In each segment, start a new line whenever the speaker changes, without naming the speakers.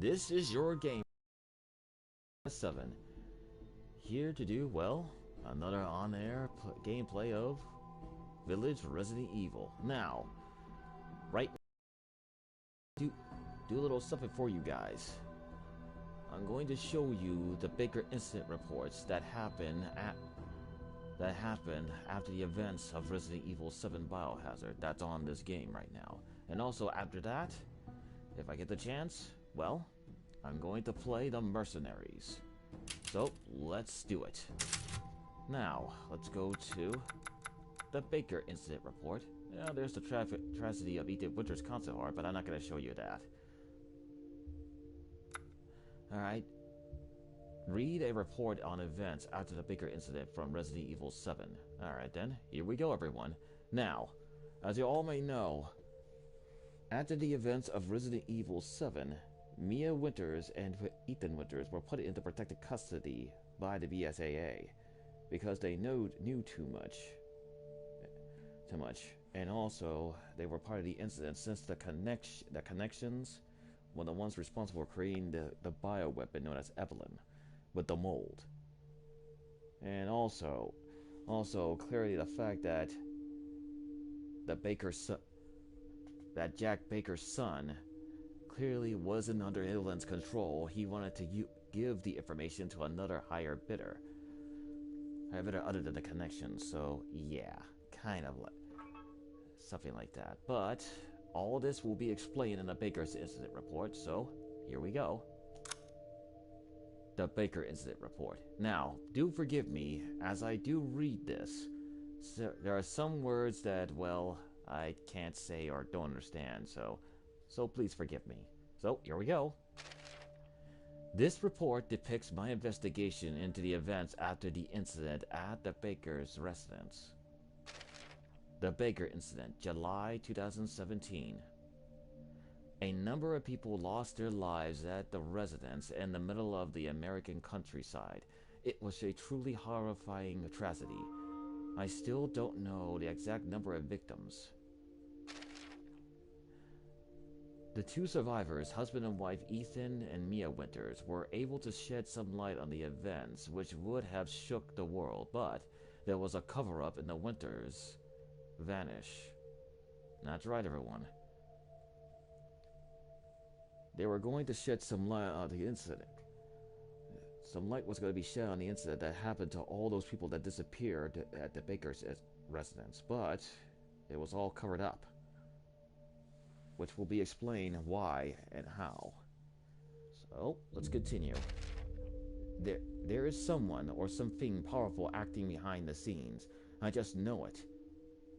This is your game 7. Here to do, well, another on-air gameplay of Village Resident Evil. Now, right now, do a little something for you guys. I'm going to show you the Baker incident reports that happened after the events of Resident Evil 7 Biohazard that's on this game right now. And also after that, if I get the chance, well, I'm going to play the Mercenaries. So, let's do it. Now, let's go to the Baker incident report. Yeah, there's the tragedy of Ethan Winters concert hall, but I'm not going to show you that. Alright. Read a report on events after the Baker incident from Resident Evil 7. Alright then, here we go everyone. Now, as you all may know, after the events of Resident Evil 7, Mia Winters and Ethan Winters were put into protective custody by the BSAA because they knew too much. And also, they were part of the incident since the connections were the ones responsible for creating the bioweapon known as Evelyn with the mold. And also clearly the fact that Jack Baker's son clearly wasn't under Evelyn's control. He wanted to give the information to another higher bidder other than the connections. So yeah, kind of like something like that. But all this will be explained in the Baker's incident report. So here we go. The Baker incident report. Now, do forgive me as I do read this. So there are some words that, well, I can't say or don't understand, so please forgive me. So, here we go. This report depicts my investigation into the events after the incident at the Baker's residence. The Baker incident, July 2017. A number of people lost their lives at the residence in the middle of the American countryside. It was a truly horrifying tragedy. I still don't know the exact number of victims. The two survivors, husband and wife Ethan and Mia Winters, were able to shed some light on the events which would have shook the world, but there was a cover-up and the Winters vanish. That's right, everyone. They were going to shed some light on the incident. Some light was going to be shed on the incident that happened to all those people that disappeared at the Baker's residence, but it was all covered up, which will be explained why and how. So, let's continue. There is someone or something powerful acting behind the scenes. I just know it.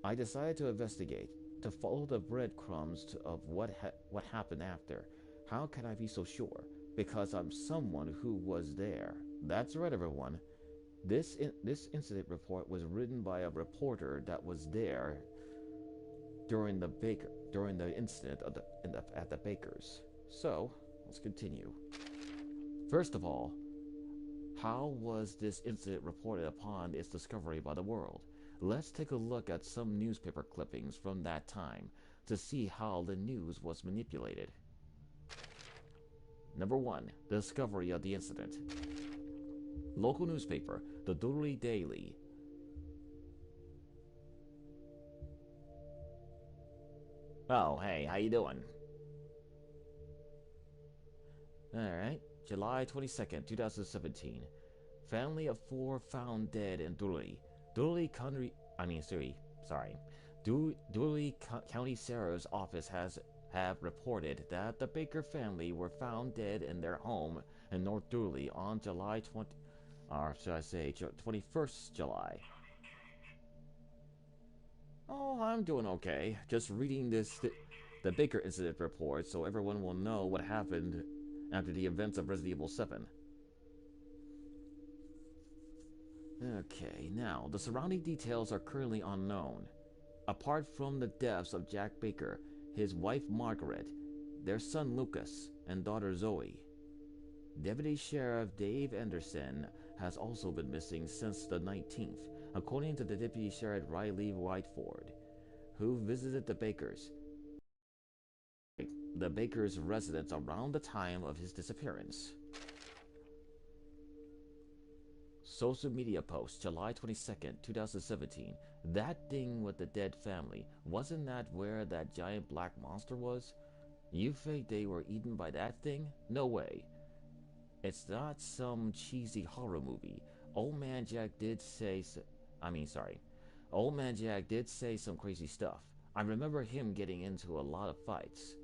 I decided to investigate, to follow the breadcrumbs of what happened after. How can I be so sure? Because I'm someone who was there. That's right, everyone. This incident report was written by a reporter that was there during the incident at the Bakers. So, let's continue. First of all, how was this incident reported upon its discovery by the world? Let's take a look at some newspaper clippings from that time to see how the news was manipulated. Number 1. The discovery of the incident. Local newspaper, the Dooley Daily. Oh, hey, how you doing? Alright, July 22nd, 2017. Family of 4 found dead in Dooley. Dooley County Sheriff's Office have reported that the Baker family were found dead in their home in North Dooley on July 21st July. Oh, I'm doing okay. Just reading the Baker incident report so everyone will know what happened after the events of Resident Evil 7. Okay, now, the surrounding details are currently unknown. Apart from the deaths of Jack Baker, his wife Margaret, their son Lucas, and daughter Zoe. Deputy Sheriff Dave Anderson has also been missing since the 19th, according to the Deputy Sheriff Riley Whiteford, who visited the Bakers. the Baker's residence around the time of his disappearance. Social media post, July 22nd, 2017. That thing with the dead family, wasn't that where that giant black monster was? You think they were eaten by that thing? No way. It's not some cheesy horror movie. Old Man Jack did say Old Man Jack did say some crazy stuff. I remember him getting into a lot of fights.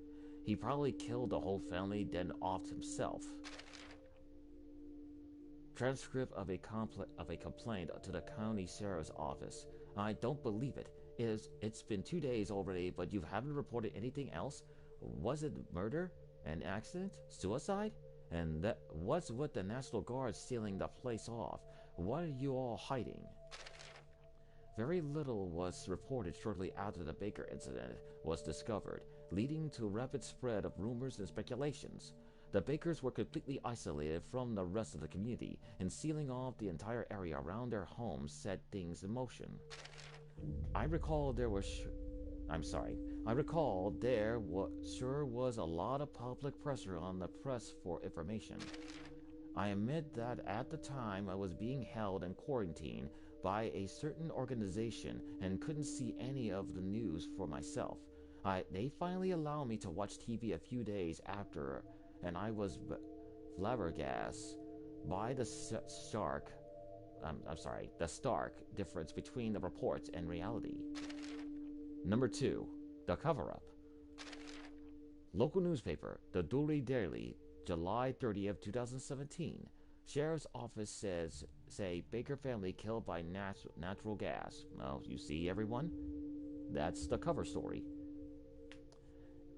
He probably killed the whole family, then offed himself. Transcript of a complaint to the county sheriff's office. I don't believe it. It's been 2 days already, but you haven't reported anything else? Was it murder? An accident? Suicide? And that what's with the National Guard sealing the place off? What are you all hiding? Very little was reported shortly after the Baker incident was discovered, leading to rapid spread of rumors and speculations. The Bakers were completely isolated from the rest of the community, and sealing off the entire area around their homes set things in motion. I recall there sure was a lot of public pressure on the press for information. I admit that at the time I was being held in quarantine by a certain organization and couldn't see any of the news for myself. They finally allowed me to watch TV a few days after, and I was flabbergasted by the stark difference between the reports and reality. Number 2, the cover-up. Local newspaper, the Dooley Daily, July 30th, 2017. Sheriff's office say Baker family killed by natural gas. Well, you see, everyone? That's the cover story.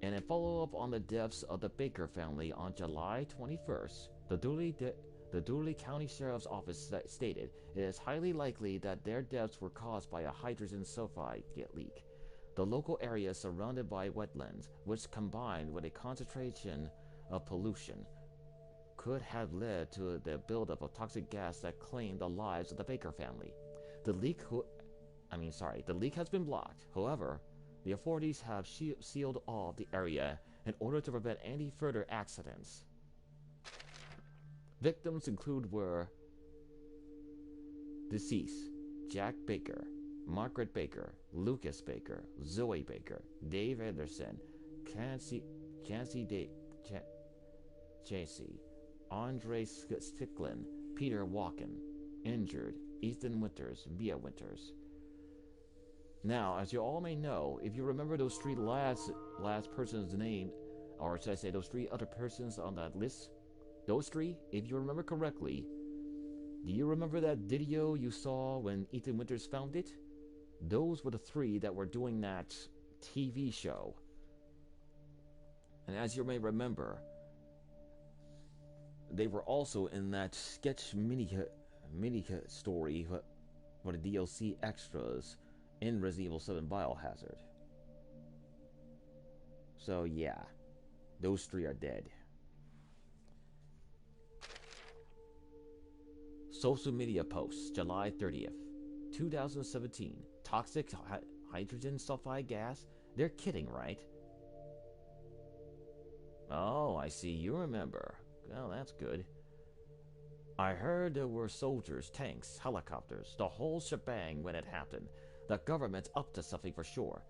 And in follow-up on the deaths of the Baker family on July 21st, the Dooley County Sheriff's Office stated it is highly likely that their deaths were caused by a hydrogen sulfide leak. The local area is surrounded by wetlands, which combined with a concentration of pollution could have led to the buildup of toxic gas that claimed the lives of the Baker family. The leak has been blocked. However, the authorities have sealed off the area in order to prevent any further accidents. Victims were deceased Jack Baker, Margaret Baker, Lucas Baker, Zoe Baker, Dave Anderson, Chancey, Andre Sticklin, Peter Walken. Injured, Ethan Winters, Mia Winters. Now, as you all may know, if you remember those 3 last person's name, or should I say those 3 other persons on that list, those 3, if you remember correctly, do you remember that video you saw when Ethan Winters found it? Those were the 3 that were doing that TV show. And as you may remember, they were also in that sketch mini story for the DLC extras in Resident Evil 7 Biohazard. So yeah, those 3 are dead. Social media posts, July 30th, 2017. Toxic hydrogen sulfide gas? They're kidding, right? Oh, I see you remember. Well, that's good. I heard there were soldiers, tanks, helicopters, the whole shebang when it happened. The government's up to something for sure.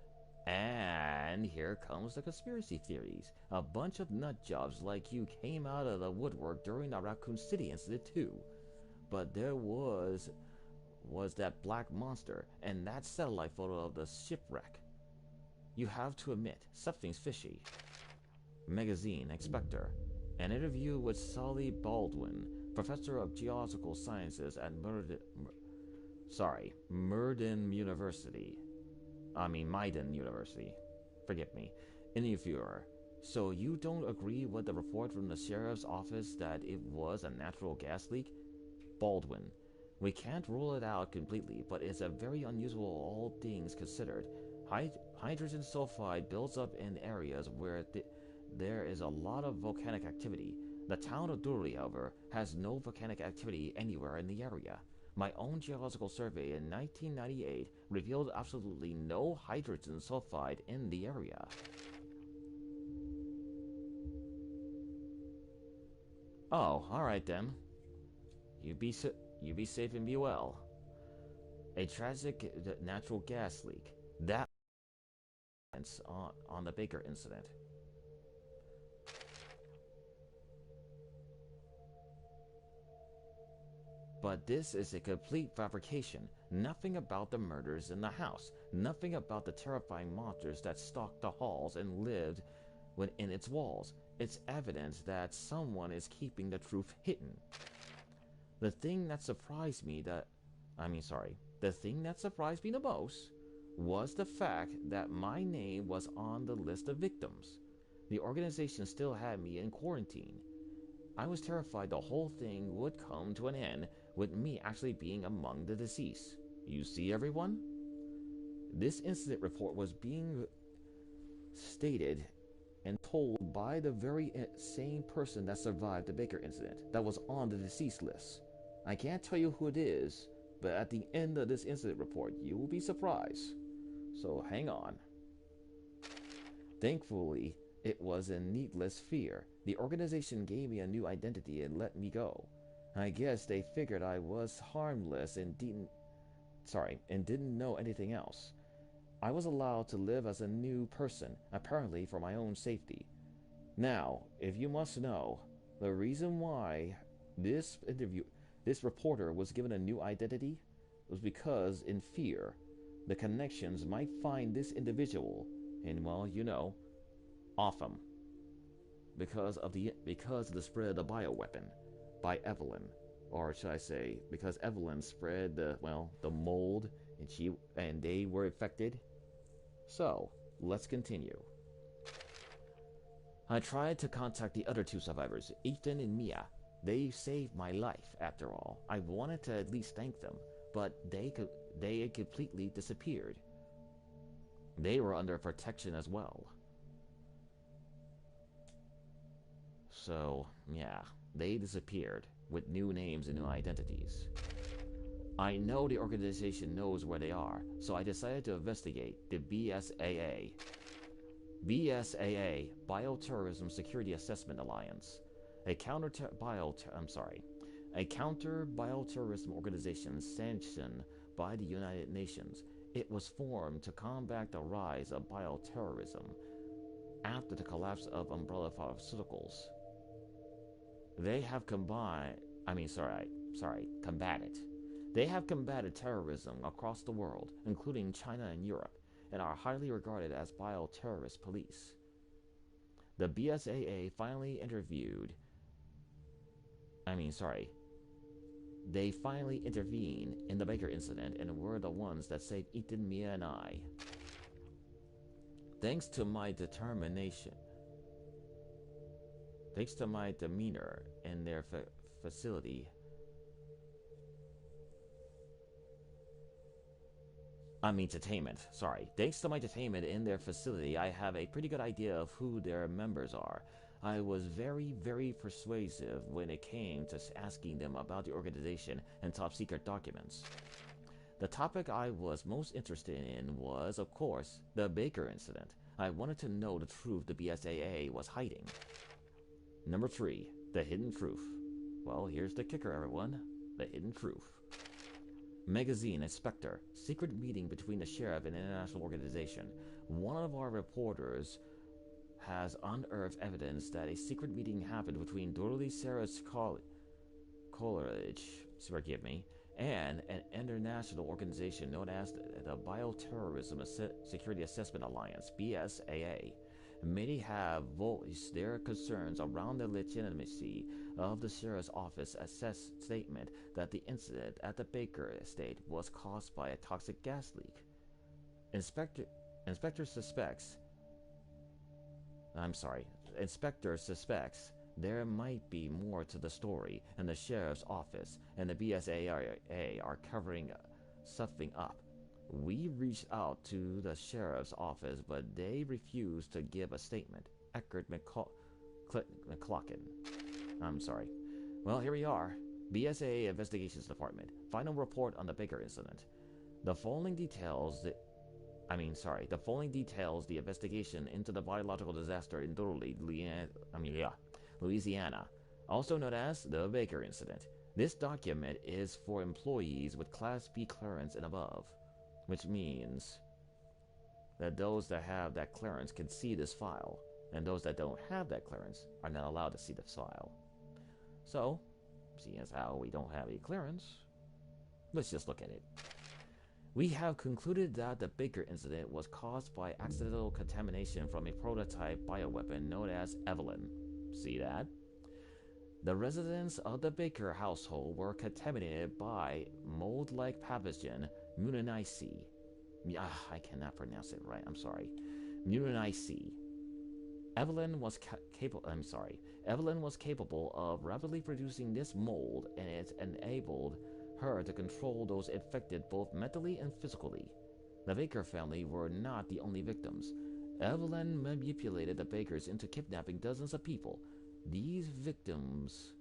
And here comes the conspiracy theories. A bunch of nutjobs like you came out of the woodwork during the Raccoon City incident too. But there was that black monster and that satellite photo of the shipwreck. You have to admit, something's fishy. Magazine Inspector. An interview with Solly Baldwin, professor of geological sciences at Meiden University. Forgive me. Interviewer. So you don't agree with the report from the sheriff's office that it was a natural gas leak? Baldwin. We can't rule it out completely, but it's a very unusual all things considered. Hydrogen sulfide builds up in areas where there is a lot of volcanic activity. The town of Dooley, however, has no volcanic activity anywhere in the area. My own geological survey in 1998 revealed absolutely no hydrogen sulfide in the area. Oh, alright then. You be, you be safe and be well. A tragic natural gas leak. That on the Baker incident. But this is a complete fabrication. Nothing about the murders in the house. Nothing about the terrifying monsters that stalked the halls and lived within its walls. It's evidence that someone is keeping the truth hidden. The thing that surprised me the thing that surprised me the most was the fact that my name was on the list of victims. The organization still had me in quarantine. I was terrified the whole thing would come to an end with me actually being among the deceased. You see, everyone? This incident report was being stated and told by the very same person that survived the Baker incident that was on the deceased list. I can't tell you who it is, but at the end of this incident report, you will be surprised. So hang on. Thankfully, it was a needless fear. The organization gave me a new identity and let me go. I guess they figured I was harmless and didn't know anything else. I was allowed to live as a new person, apparently for my own safety. Now, if you must know, the reason why this reporter was given a new identity was because, in fear, the connections might find this individual and, well, off him. Because of the spread of the bioweapon by Evelyn, or should I say, because Evelyn spread the mold and they were affected. So let's continue. I tried to contact the other two survivors, Ethan and Mia. They saved my life, after all. I wanted to at least thank them, but they had completely disappeared. They were under protection as well. So, yeah, they disappeared with new names and new identities. I know the organization knows where they are, so I decided to investigate the BSAA. BSAA, Bioterrorism Security Assessment Alliance, a counter-bioterrorism organization sanctioned by the United Nations. It was formed to combat the rise of bioterrorism after the collapse of Umbrella Pharmaceuticals. They have combated. They have combated terrorism across the world, including China and Europe, and are highly regarded as bioterrorist police. The BSAA They finally intervened in the Baker incident and were the ones that saved Ethan, Mia, and I. Thanks to my demeanor in their facility. Thanks to my detainment in their facility, I have a pretty good idea of who their members are. I was very, very persuasive when it came to asking them about the organization and top-secret documents. The topic I was most interested in was, of course, the Baker incident. I wanted to know the truth the BSAA was hiding. Number 3, the hidden truth. Well, here's the kicker, everyone. The hidden truth. Magazine Inspector. Secret meeting between the sheriff and an international organization. One of our reporters has unearthed evidence that a secret meeting happened between Dorothy Sarah's Coleridge, and an international organization known as the Bioterrorism Security Assessment Alliance, BSAA. Many have voiced their concerns around the legitimacy of the sheriff's office statement that the incident at the Baker estate was caused by a toxic gas leak. Inspector suspects there might be more to the story, and the sheriff's office and the BSAA are covering something up. We reached out to the sheriff's office, but they refused to give a statement. Eckert McClocken. Well, here we are. BSAA Investigations Department. Final report on the Baker incident. The following details the investigation into the biological disaster in Louisiana. also known as the Baker Incident. This document is for employees with Class B clearance and above, which means that those that have that clearance can see this file, and those that don't have that clearance are not allowed to see this file. So, seeing as how we don't have a clearance, let's just look at it. We have concluded that the Baker incident was caused by accidental contamination from a prototype bioweapon known as Evelyn. See that? The residents of the Baker household were contaminated by mold-like pathogen Muninice. I cannot pronounce it right. I'm sorry. Muninice. Evelyn was capable of rapidly producing this mold, and it enabled her to control those infected both mentally and physically. The Baker family were not the only victims. Evelyn manipulated the Bakers into kidnapping dozens of people. These victims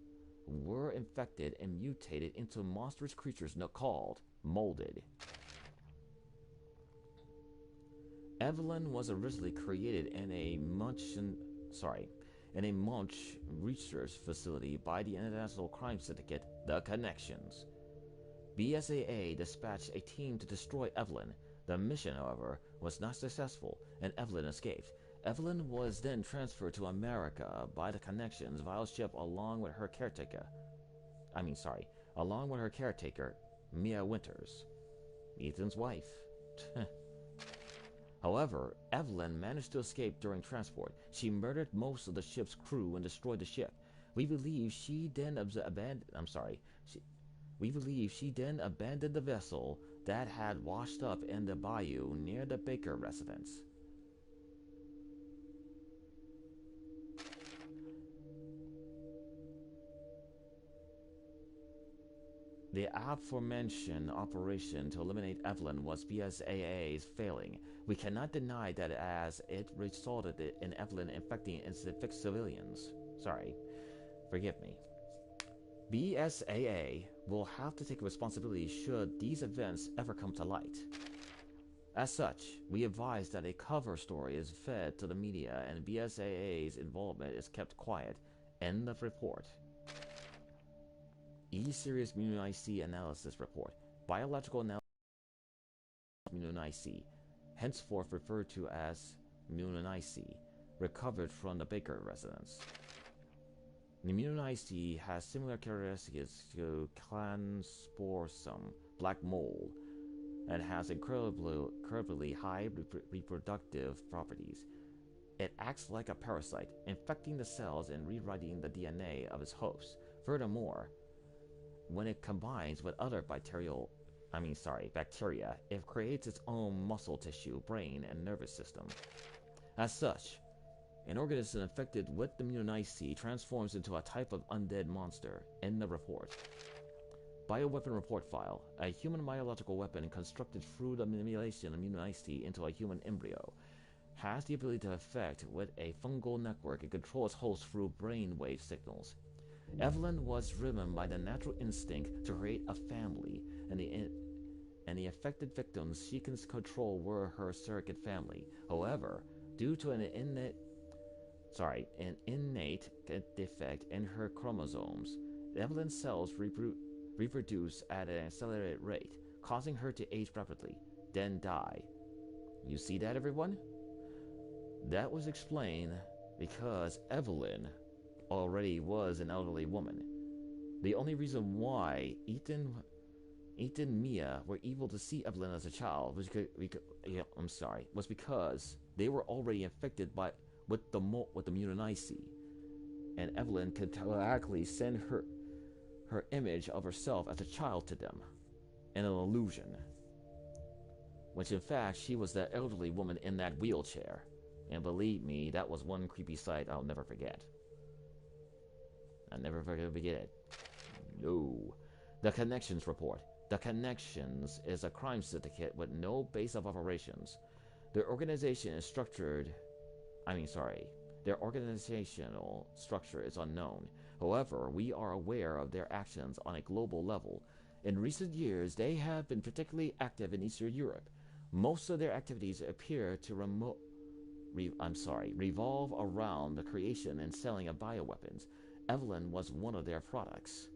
were infected and mutated into monstrous creatures called molded. Evelyn was originally created in a Munch research facility by the international crime syndicate, The Connections. BSAA dispatched a team to destroy Evelyn. The mission, however, was not successful, and Evelyn escaped. Evelyn was then transferred to America by the Connections via ship along with her caretaker, Mia Winters, Ethan's wife. However, Evelyn managed to escape during transport. She murdered most of the ship's crew and destroyed the ship. We believe she then abandoned the vessel that had washed up in the bayou near the Baker residence. The aforementioned operation to eliminate Evelyn was BSAA's failing. We cannot deny that as it resulted in Evelyn infecting innocent civilians. Forgive me. BSAA will have to take responsibility should these events ever come to light. As such, we advise that a cover story is fed to the media and BSAA's involvement is kept quiet. End of report. E-Series Muninice Analysis Report. Biological analysis of Muninice, henceforth referred to as Muninice, recovered from the Baker residence. The Muninice has similar characteristics to Clansporsum, black mold, and has incredibly high reproductive properties. It acts like a parasite, infecting the cells and rewriting the DNA of its host. Furthermore, when it combines with other bacteria, it creates its own muscle tissue, brain, and nervous system. As such, an organism infected with the Muninice transforms into a type of undead monster. In the report. Bioweapon report file. A human biological weapon constructed through the manipulation of Muninice into a human embryo has the ability to affect with a fungal network and control its host through brainwave signals. Evelyn was driven by the natural instinct to create a family, and the affected victims she can control were her surrogate family. However, due to an innate defect in her chromosomes, Evelyn's cells reproduce at an accelerated rate, causing her to age rapidly, then die. You see that, everyone? That was explained because Evelyn already was an elderly woman. The only reason why Ethan and Mia were able to see Evelyn as a child was because they were already infected with the Muninice, and Evelyn could telepathically send her image of herself as a child to them, in an illusion. Which in fact, she was that elderly woman in that wheelchair. And believe me, that was one creepy sight I'll never forget. I'll never forget it. No. The Connections report. The Connections is a crime syndicate with no base of operations. Their organizational structure is unknown. However, we are aware of their actions on a global level. In recent years, they have been particularly active in Eastern Europe. Most of their activities appear to revolve around the creation and selling of bioweapons. Evelyn was one of their products.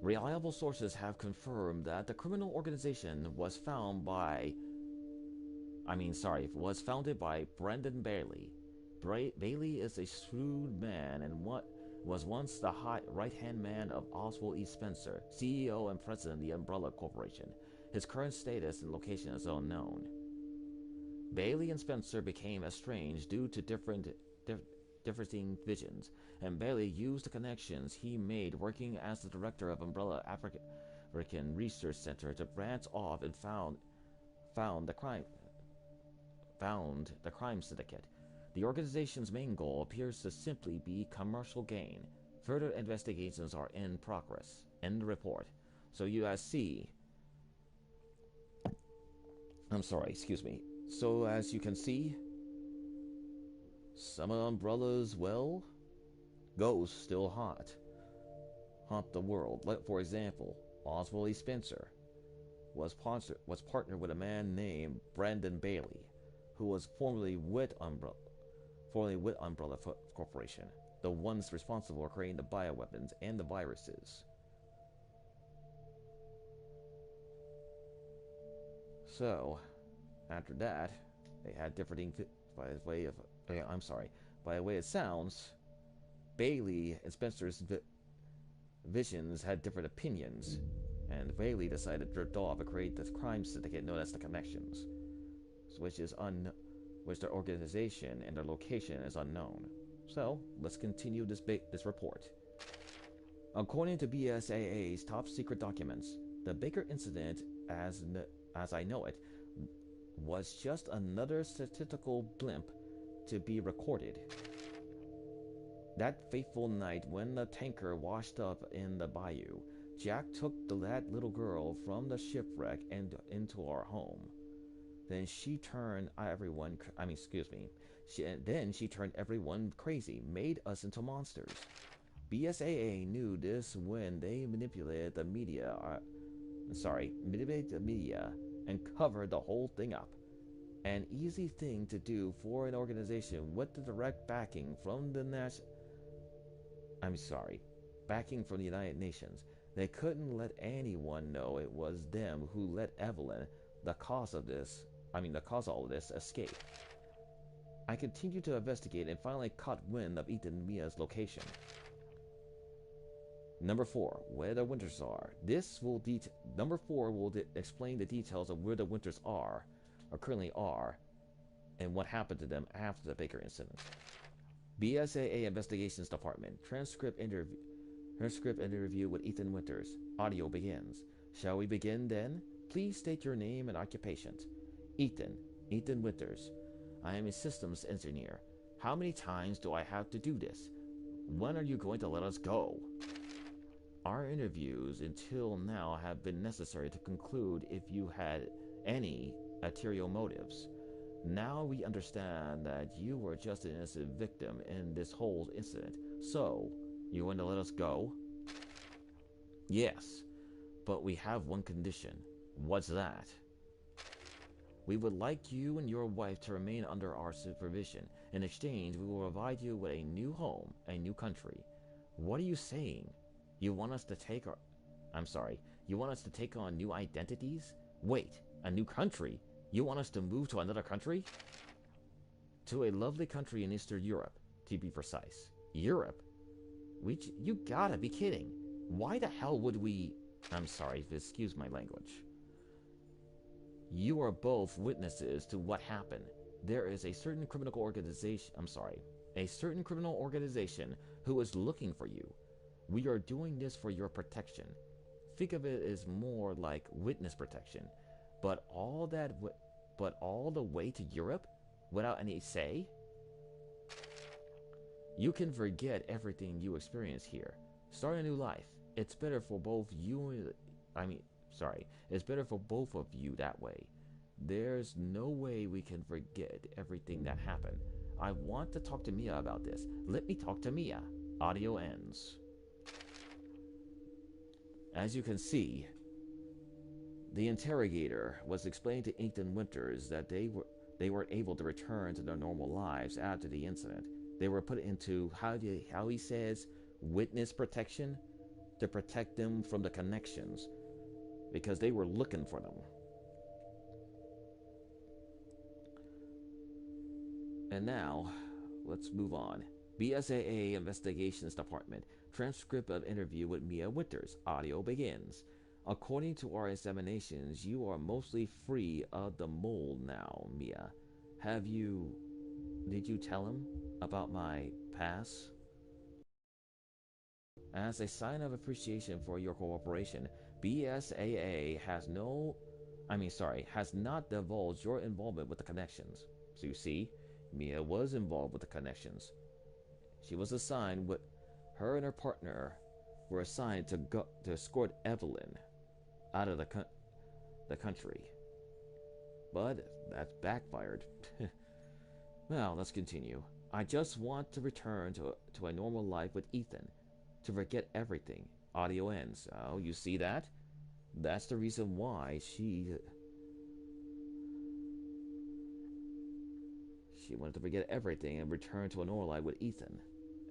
Reliable sources have confirmed that the criminal organization was founded by Brendan Bailey. Bailey is a shrewd man and what was once the right-hand man of Oswald E. Spencer, CEO and president of the Umbrella Corporation. His current status and location is unknown. Bailey and Spencer became estranged due to differing visions, and Bailey used the connections he made working as the director of Umbrella African Research Center to branch off and found the crime syndicate. The organization's main goal appears to simply be commercial gain. Further investigations are in progress. End the report. So you guys see, So as you can see, some of Umbrella's, ghosts still haunt the world. For example, Oswald E. Spencer was partnered with a man named Brendan Bailey, who was formerly with Umbrella Corporation, the ones responsible for creating the bioweapons and the viruses. So, after that, they had differing by way it sounds, Bailey and Spencer's visions had different opinions, and Bailey decided to drift off and create this crime syndicate known as the Connections, which their organization and their location is unknown. So, let's continue this report. According to BSAA's top secret documents, the Baker incident, as I know it, was just another statistical blimp to be recorded. That fateful night when the tanker washed up in the bayou, Jack took that little girl from the shipwreck and into our home. Then she turned everyone crazy, made us into monsters. BSAA knew this when they manipulated the media and covered the whole thing up. An easy thing to do for an organization with the direct backing from the United Nations. They couldn't let anyone know it was them who let Evelyn, the cause of all this, escape. I continued to investigate and finally caught wind of Ethan and Mia's location. Number 4, where the Winters are. Number 4 will explain the details of where the Winters are, or currently are, and what happened to them after the Baker incident. BSAA Investigations Department. Transcript interview with Ethan Winters. Audio begins. Shall we begin then? Please state your name and occupation. Ethan Winters. I am a systems engineer. How many times do I have to do this? When are you going to let us go? Our interviews until now have been necessary to conclude if you had any ulterior motives. Now we understand that you were just an innocent victim in this whole incident. So, you want to let us go? Yes, but we have one condition. What's that? We would like you and your wife to remain under our supervision. In exchange, we will provide you with a new home, a new country. What are you saying? You want us to take on new identities? Wait, a new country? You want us to move to another country? To a lovely country in Eastern Europe, to be precise. Europe? You gotta be kidding. Why the hell would we... excuse my language. You are both witnesses to what happened. There is a certain criminal organization who is looking for you. We are doing this for your protection. Think of it as more like witness protection. But all the way to Europe without any say? You can forget everything you experience here. Start a new life. It's better for both it's better for both of you that way. There's no way we can forget everything that happened. I want to talk to Mia about this. Let me talk to Mia. Audio ends. As you can see, the interrogator was explaining to Ethan Winters that they were able to return to their normal lives after the incident. They were put into, how he says, witness protection, to protect them from the connections, because they were looking for them. And now, let's move on. BSAA Investigations Department. Transcript of interview with Mia Winters. Audio begins. According to our examinations, you are mostly free of the mold now, Mia. Did you tell him about my pass? As a sign of appreciation for your cooperation, BSAA has not divulged your involvement with the connections. So you see, Mia was involved with the connections. She was assigned with her and her partner were assigned to escort Evelyn out of the country. But that backfired. Well, let's continue. I just want to return to a normal life with Ethan, to forget everything. Audio ends. Oh, you see that? That's the reason why she wanted to forget everything and return to a normal life with Ethan.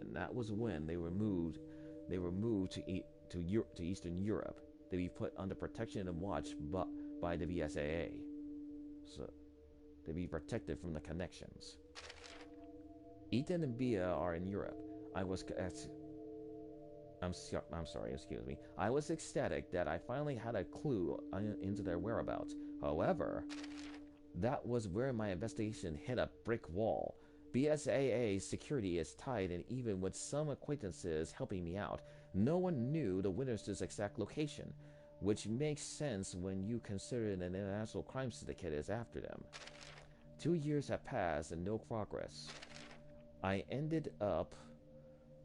And that was when they were moved to Eastern Europe to be put under protection and watch by the BSAA. So, to be protected from the connections. Ethan and Bia are in Europe. I'm sorry, excuse me. I was ecstatic that I finally had a clue into their whereabouts. However, that was where my investigation hit a brick wall. BSAA security is tight, and even with some acquaintances helping me out, no one knew the Winters' exact location, which makes sense when you consider an international crime syndicate is after them. 2 years have passed and no progress. I ended up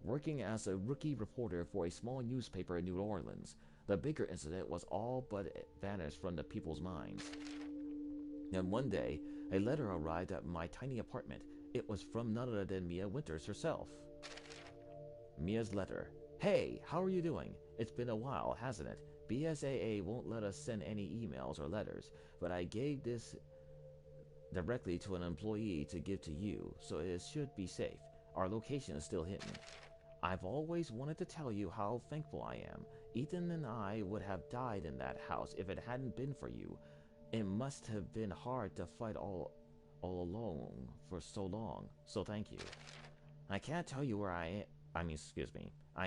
working as a rookie reporter for a small newspaper in New Orleans. The bigger incident was all but vanished from the people's minds. Then one day, a letter arrived at my tiny apartment. It was from none other than Mia Winters herself. Mia's letter. Hey, how are you doing? It's been a while, hasn't it? BSAA won't let us send any emails or letters, but I gave this directly to an employee to give to you, so it should be safe. Our location is still hidden. I've always wanted to tell you how thankful I am. Ethan and I would have died in that house if it hadn't been for you. It must have been hard to fight all alone for so long, so thank you. I can't tell you where I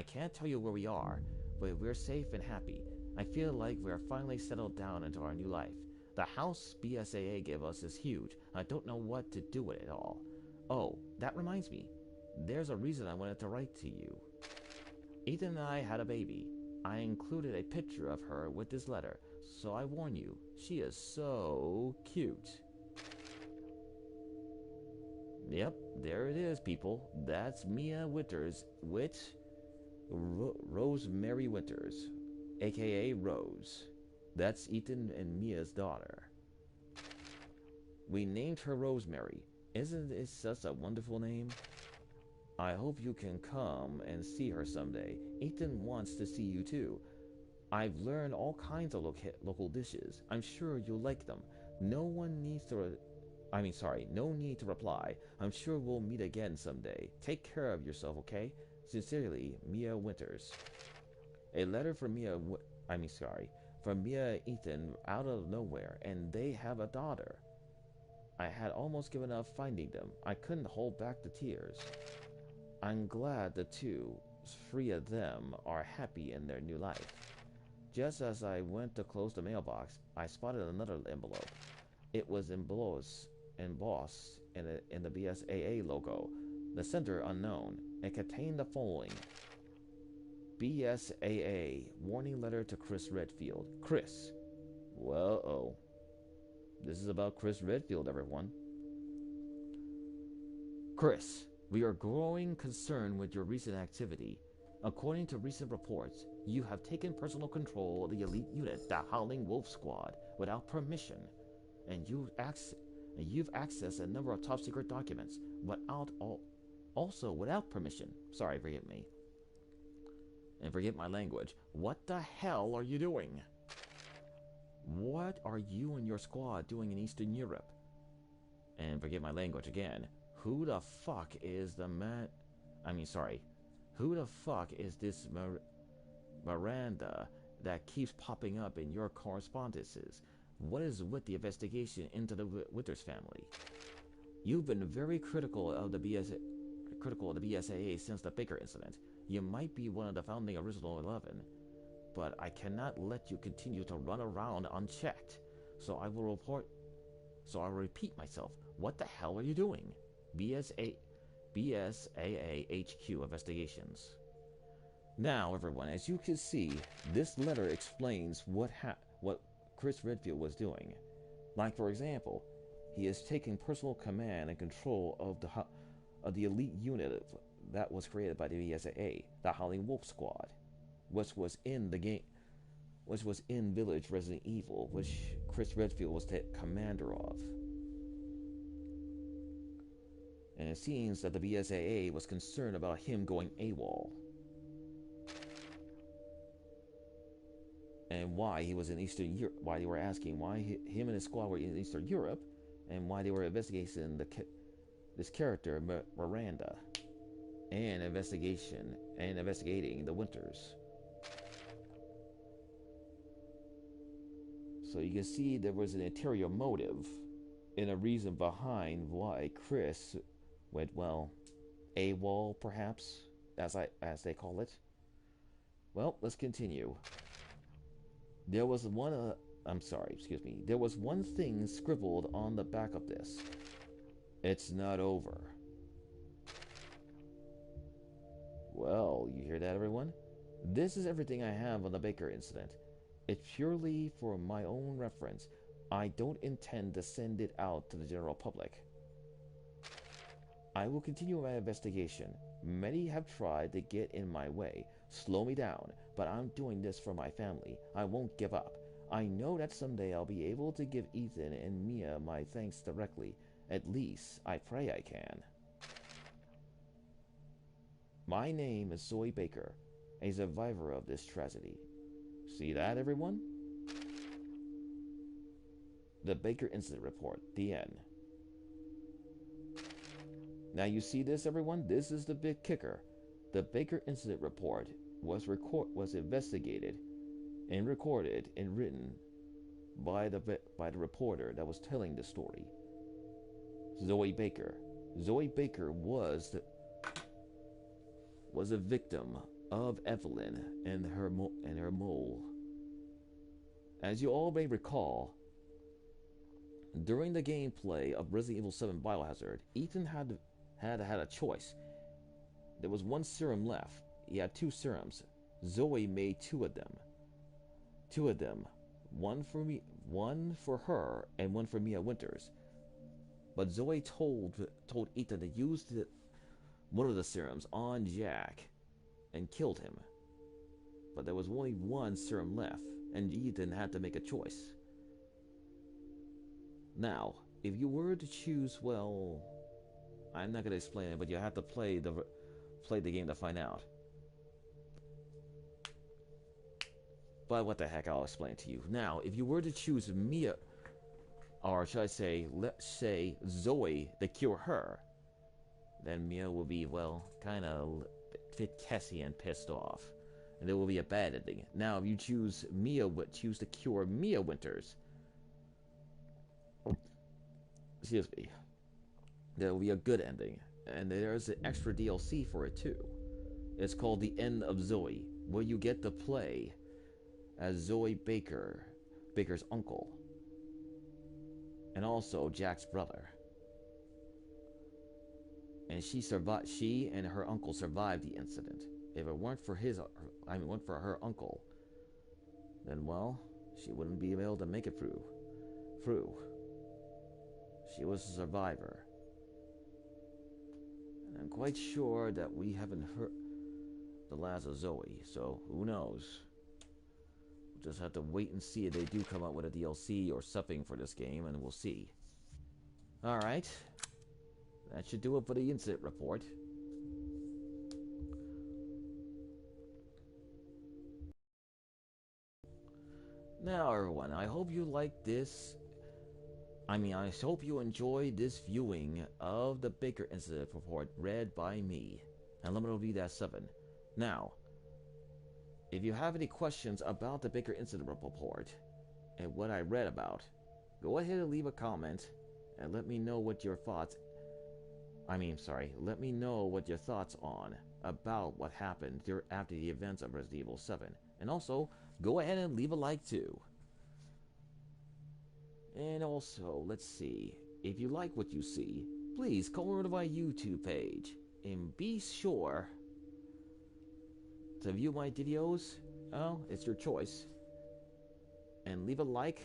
can't tell you where we are, but we're safe and happy. I feel like we're finally settled down into our new life. The house BSAA gave us is huge. I don't know what to do with it all. Oh, that reminds me. There's a reason I wanted to write to you. Ethan and I had a baby. I included a picture of her with this letter, so I warn you, she is so cute. Yep, there it is, people. That's Mia Winters with Rosemary Winters, aka Rose. That's Ethan and Mia's daughter. We named her Rosemary. Isn't it such a wonderful name? I hope you can come and see her someday. Ethan wants to see you too. I've learned all kinds of local dishes. I'm sure you'll like them. No need to reply. I'm sure we'll meet again someday. Take care of yourself, okay? Sincerely, Mia Winters. A letter from from Mia and Ethan out of nowhere, and they have a daughter. I had almost given up finding them. I couldn't hold back the tears. I'm glad the three of them are happy in their new life. Just as I went to close the mailbox, I spotted another envelope. It was embossed in the BSAA logo, the sender unknown. It contained the following. BSAA, warning letter to Chris Redfield. Chris. Well, this is about Chris Redfield, everyone. Chris, we are growing concerned with your recent activity. According to recent reports, you have taken personal control of the elite unit, the Howling Wolf Squad, without permission, and you've accessed a number of top-secret documents also without permission. Sorry, forgive me. And forget my language. What the hell are you doing? What are you and your squad doing in Eastern Europe? And forget my language again. Who the fuck is the man? I mean, sorry. Who the fuck is this Miranda that keeps popping up in your correspondences? What is with the investigation into the Winters family? You've been very critical of the BSAA since the Baker incident. You might be one of the founding original 11, but I cannot let you continue to run around unchecked. So I will repeat myself. What the hell are you doing? BSAA HQ investigations. Now, everyone, as you can see, this letter explains what Chris Redfield was doing. Like, for example, he is taking personal command and control of the elite unit that was created by the BSAA, the Howling Wolf Squad, which was in Village Resident Evil, which Chris Redfield was the commander of. And it seems that the BSAA was concerned about him going AWOL. And why he was in Eastern Europe, why they were asking why him and his squad were in Eastern Europe, and why they were investigating this character, Miranda, and investigating the Winters. So you can see there was an interior motive and a reason behind why Chris went, well, AWOL, perhaps, as they call it. Well, let's continue. There was one thing scribbled on the back of this. It's not over. Well, you hear that, everyone? This is everything I have on the Baker incident. It's purely for my own reference. I don't intend to send it out to the general public. I will continue my investigation. Many have tried to get in my way, slow me down, but I'm doing this for my family. I won't give up. I know that someday I'll be able to give Ethan and Mia my thanks directly. At least, I pray I can. My name is Zoe Baker, a survivor of this tragedy. See that, everyone? The Baker Incident Report, the end. Now you see this, everyone? This is the big kicker. The Baker Incident Report was investigated and recorded and written by the reporter that was telling the story. Zoe Baker. Zoe Baker was a victim of Evelyn and her mole. As you all may recall, during the gameplay of Resident Evil 7 Biohazard, Ethan had a choice. There was one serum left. He had 2 serums. Zoe made 2 of them. 2 of them. One for her, and one for Mia Winters. But Zoe told Ethan to use one of the serums on Jack and killed him. But there was only 1 serum left, and Ethan had to make a choice. Now, if you were to choose, well, I'm not going to explain it, but you have to play the game to find out. But what the heck, I'll explain it to you. Now, if you were to choose Mia, or should I say, let's say Zoe to cure her, then Mia will be, well, kind of a bit Cassie and pissed off. And there will be a bad ending. Now, if you choose to cure Mia Winters, excuse me, there will be a good ending. And there's an extra DLC for it too. It's called The End of Zoe, where you get to play as Zoe Baker's uncle, and also Jack's brother. And she and her uncle survived the incident. If it weren't for her uncle, then, well, she wouldn't be able to make it through. She was a survivor. And I'm quite sure that we haven't heard the last of Zoe, so who knows? We'll just have to wait and see if they do come out with a DLC or something for this game, and we'll see. Alright. That should do it for the incident report. Now, everyone, I hope you liked this. I hope you enjoyed this viewing of the Baker Incident report read by me, Elemental V-7. Now, if you have any questions about the Baker Incident report and what I read about, go ahead and leave a comment and let me know what your thoughts. Let me know what your thoughts on about what happened after the events of Resident Evil 7. And also, go ahead and leave a like too. And also, let's see, if you like what you see, please come over to my YouTube page and be sure to view my videos. Oh, it's your choice. And leave a like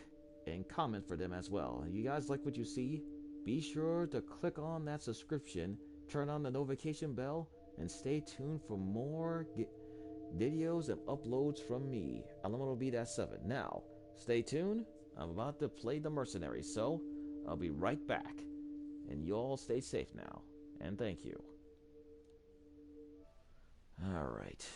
and comment for them as well. If you guys like what you see, be sure to click on that subscription, turn on the notification bell, and stay tuned for more videos and uploads from me, Elemental V-7. Now, stay tuned. I'm about to play the mercenary, so I'll be right back. And you all stay safe now. And thank you. Alright.